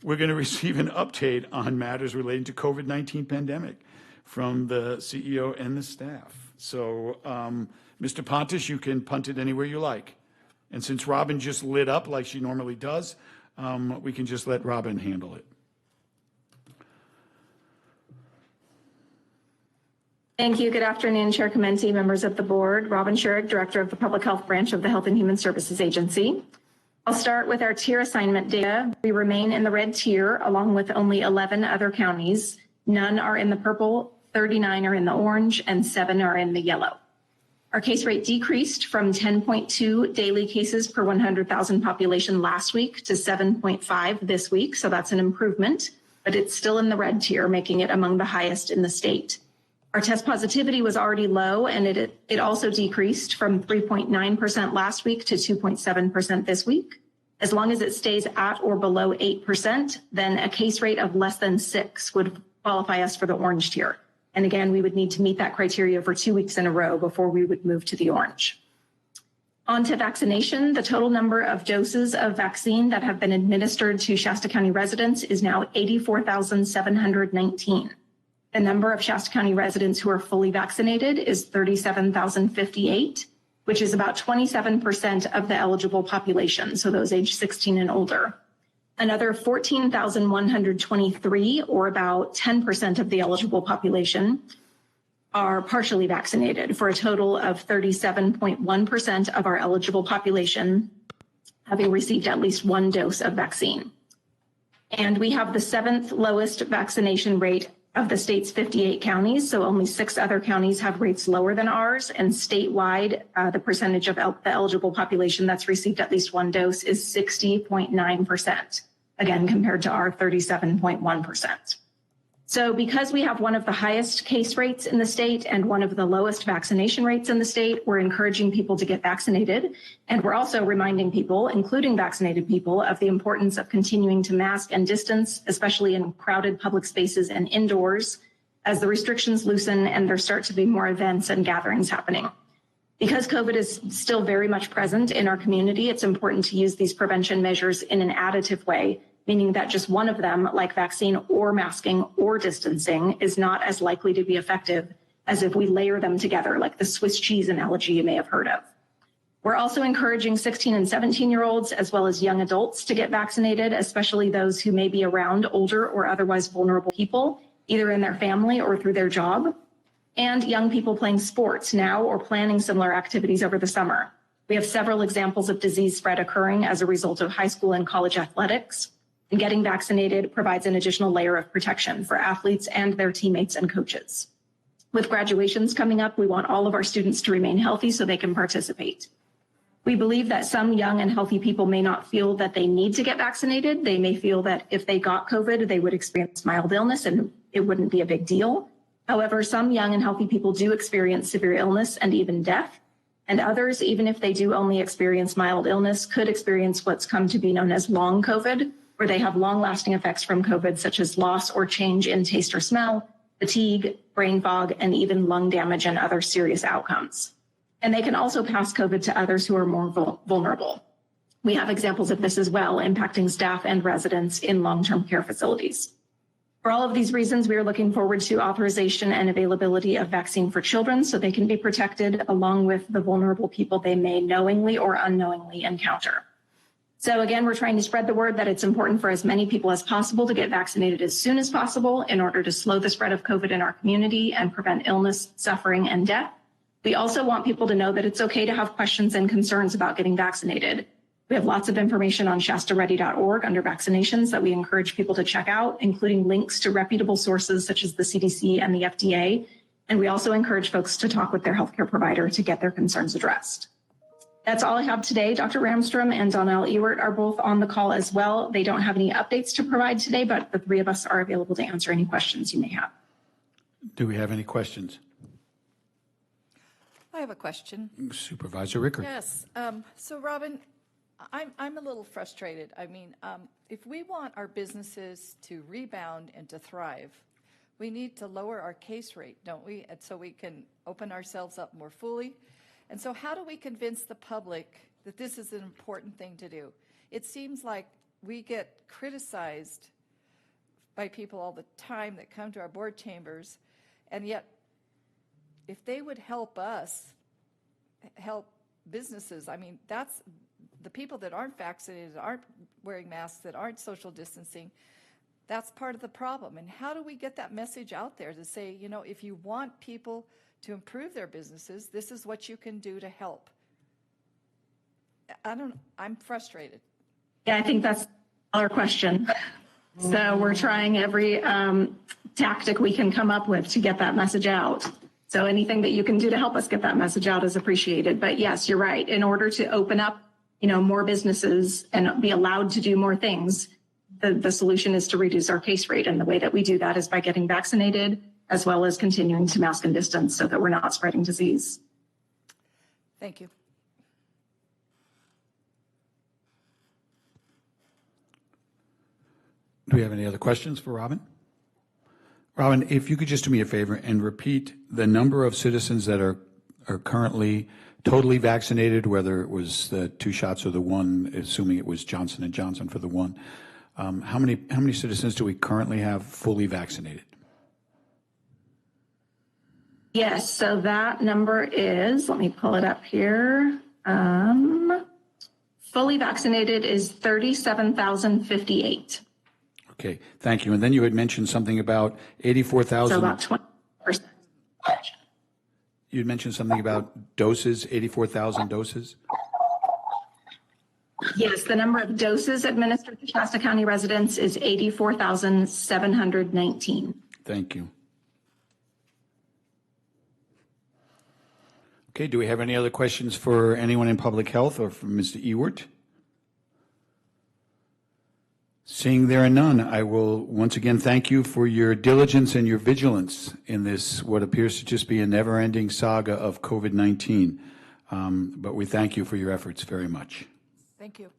we're going to receive an update on matters relating to COVID-19 pandemic from the CEO and the staff. So, Mr. Pontus, you can punt it anywhere you like. And since Robin just lit up like she normally does, we can just let Robin handle it. Thank you. Good afternoon, Chair Commenti, members of the board. Robin Schurig, Director of the Public Health Branch of the Health and Human Services Agency. I'll start with our tier assignment data. We remain in the red tier along with only 11 other counties. None are in the purple, 39 are in the orange, and 7 are in the yellow. Our case rate decreased from 10.2 daily cases per 100,000 population last week to 7.5 this week, so that's an improvement, but it's still in the red tier, making it among the highest in the state. Our test positivity was already low, and it also decreased from 3.9% last week to 2.7% this week. As long as it stays at or below 8%, then a case rate of less than 6 would qualify us for the orange tier. And again, we would need to meet that criteria for 2 weeks in a row before we would move to the orange. On to vaccination, the total number of doses of vaccine that have been administered to Shasta County residents is now 84,719. The number of Shasta County residents who are fully vaccinated is 37,058, which is about 27% of the eligible population, so those age 16 and older. Another 14,123, or about 10% of the eligible population, are partially vaccinated, for a total of 37.1% of our eligible population having received at least 1 dose of vaccine. And we have the 7th lowest vaccination rate of the state's 58 counties, so only 6 other counties have rates lower than ours, and statewide, the percentage of the eligible population that's received at least 1 dose is 60.9%, again, compared to our 37.1%. So because we have one of the highest case rates in the state and one of the lowest vaccination rates in the state, we're encouraging people to get vaccinated. And we're also reminding people, including vaccinated people, of the importance of continuing to mask and distance, especially in crowded public spaces and indoors, as the restrictions loosen and there start to be more events and gatherings happening. Because COVID is still very much present in our community, it's important to use these prevention measures in an additive way, meaning that just one of them, like vaccine or masking or distancing, is not as likely to be effective as if we layer them together, like the Swiss cheese analogy you may have heard of. We're also encouraging 16 and 17-year-olds, as well as young adults, to get vaccinated, especially those who may be around older or otherwise vulnerable people, either in their family or through their job, and young people playing sports now or planning similar activities over the summer. We have several examples of disease spread occurring as a result of high school and college athletics. And getting vaccinated provides an additional layer of protection for athletes and their teammates and coaches. With graduations coming up, we want all of our students to remain healthy so they can participate. We believe that some young and healthy people may not feel that they need to get vaccinated. They may feel that if they got COVID, they would experience mild illness and it wouldn't be a big deal. However, some young and healthy people do experience severe illness and even death. And others, even if they do only experience mild illness, could experience what's come to be known as long COVID, where they have long-lasting effects from COVID, such as loss or change in taste or smell, fatigue, brain fog, and even lung damage and other serious outcomes. And they can also pass COVID to others who are more vulnerable. We have examples of this as well, impacting staff and residents in long-term care facilities. For all of these reasons, we are looking forward to authorization and availability of vaccine for children so they can be protected along with the vulnerable people they may knowingly or unknowingly encounter. So again, we're trying to spread the word that it's important for as many people as possible to get vaccinated as soon as possible in order to slow the spread of COVID in our community and prevent illness, suffering, and death. We also want people to know that it's okay to have questions and concerns about getting vaccinated. We have lots of information on shastaready.org under vaccinations that we encourage people to check out, including links to reputable sources such as the CDC and the FDA. And we also encourage folks to talk with their healthcare provider to get their concerns addressed. That's all I have today. Dr. Ramstrom and Donnell Ewert are both on the call as well. They don't have any updates to provide today, but the 3 of us are available to answer any questions you may have. Do we have any questions? I have a question. Supervisor Rickert. Yes. So, Robin, I'm a little frustrated. I mean, if we want our businesses to rebound and to thrive, we need to lower our case rate, don't we? And so we can open ourselves up more fully. And so how do we convince the public that this is an important thing to do? It seems like we get criticized by people all the time that come to our board chambers, and yet if they would help us help businesses, I mean, that's the people that aren't vaccinated, aren't wearing masks, that aren't social distancing, that's part of the problem. And how do we get that message out there to say, you know, if you want people to improve their businesses, this is what you can do to help? I'm frustrated. Yeah, I think that's our question. So we're trying every tactic we can come up with to get that message out. So anything that you can do to help us get that message out is appreciated. But yes, you're right. In order to open up, you know, more businesses and be allowed to do more things, the solution is to reduce our case rate. And the way that we do that is by getting vaccinated, as well as continuing to mask and distance so that we're not spreading disease. Thank you. Do we have any other questions for Robin? Robin, if you could just do me a favor and repeat the number of citizens that are currently totally vaccinated, whether it was the 2 shots or the 1, assuming it was Johnson & Johnson for the 1. How many citizens do we currently have fully vaccinated? Yes, so that number is, let me pull it up here. Fully vaccinated is 37,058. Okay, thank you. And then you had mentioned something about 84,000. So about 20%. You had mentioned something about doses, 84,000 doses. Yes, the number of doses administered to Shasta County residents is 84,719. Thank you. Okay, do we have any other questions for anyone in public health or for Mr. Ewert? Seeing there are none, I will once again thank you for your diligence and your vigilance in this, what appears to just be a never-ending saga of COVID-19. But we thank you for your efforts very much. Thank you.